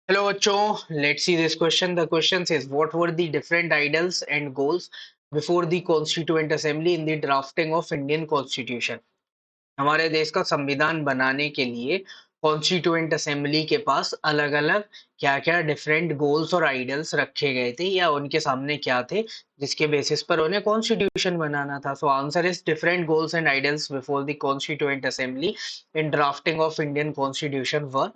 Hello, Cho. Let's see this question. The question says, what were the different ideals and goals before the Constituent Assembly in the drafting of Indian Constitution? हमारे देश का संविधान बनाने के लिए constituent assembly के पास अलग-अलग क्या-क्या डिफरेंट गोल्स और आइडियल्स रखे गए थे या उनके सामने क्या थे जिसके बेसिस पर उन्हें कॉन्स्टिट्यूशन बनाना था. So answer is different goals and ideals before the constituent assembly in drafting of Indian constitution were.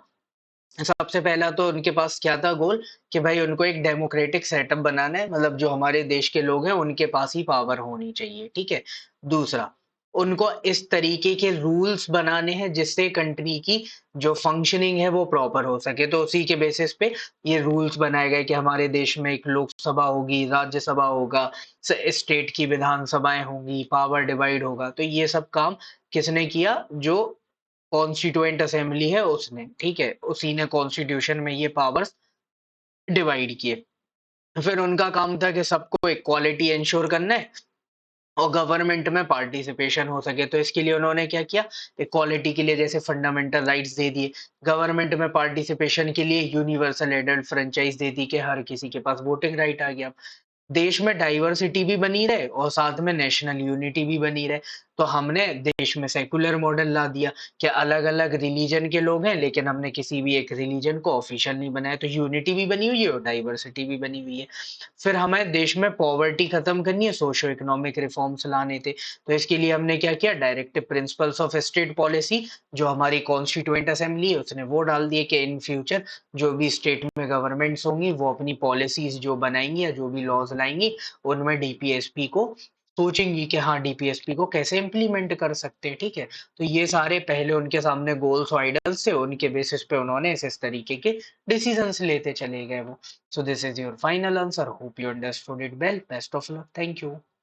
सबसे पहला तो उनके पास क्या था गोल कि भाई उनको एक डेमोक्रेटिक सेटअप बनाना है, मतलब जो हमारे देश के लोग हैं उनके पास ही पावर होनी चाहिए. ठीक है. दूसरा, उनको इस तरीके के रूल्स बनाने हैं जिससे कंट्री की जो फंक्शनिंग है वो प्रॉपर हो सके. तो उसी के बेसिस पे ये रूल्स बनाए गए कि हमारे देश में एक लोकसभा होगी, राज्यसभा होगा, स्टेट की विधानसभाएं होंगी, पावर डिवाइड होगा. तो ये सब काम किसने किया? जो कॉन्स्टिट्यूएंट असेंबली है उसने. ठीक है. उसी ने कॉन्स्टिट्यूशन में ये पावर्स डिवाइड किए. फिर उनका काम था कि सबको इक्वालिटी इंश्योर करना है और गवर्नमेंट में पार्टिसिपेशन हो सके. तो इसके लिए उन्होंने क्या किया? इक्वालिटी के लिए जैसे फंडामेंटल राइट्स दे दिए, गवर्नमेंट में पार्टिसिपेशन के लिए यूनिवर्सल एडल्ट फ्रेंचाइज दे दी कि हर किसी के पास वोटिंग राइट आ गया. देश में डाइवर्सिटी भी बनी रहे और साथ में नेशनल यूनिटी भी बनी रहे. तो हमने देश में सेकुलर मॉडल ला दिया कि अलग-अलग रिलीजन के लोग हैं लेकिन हमने किसी भी एक रिलीजन को ऑफिशियल नहीं बनाया. तो यूनिटी भी बनी हुई है और डाइवर्सिटी भी बनी हुई है. फिर हमें देश में पॉवर्टी खत्म करनी है, सोशो इकोनॉमिक रिफॉर्म्स लाने थे. तो इसके लिए हमने क्या किया? Directive principles of state policy जो हमारी कॉन्स्टिट्यूएंट असेंबली है उसने वो डाल दिए कि इन फ्यूचर जो भी स्टेट में गवर्नमेंट्स होंगी वो अपनी पॉलिसीज जो बनाएंगी या जो भी लॉज लाएंगी उनमें डीपीएसपी को सोचेंगी कि हाँ डीपीएसपी को कैसे इम्प्लीमेंट कर सकते हैं. ठीक है. तो ये सारे पहले उनके सामने गोल्स और आइडल्स थे, उनके बेसिस पे उन्होंने इस तरीके के डिसीजंस लेते चले गए वो. So this is your final answer. Hope you understood it well. Best of luck. Thank you.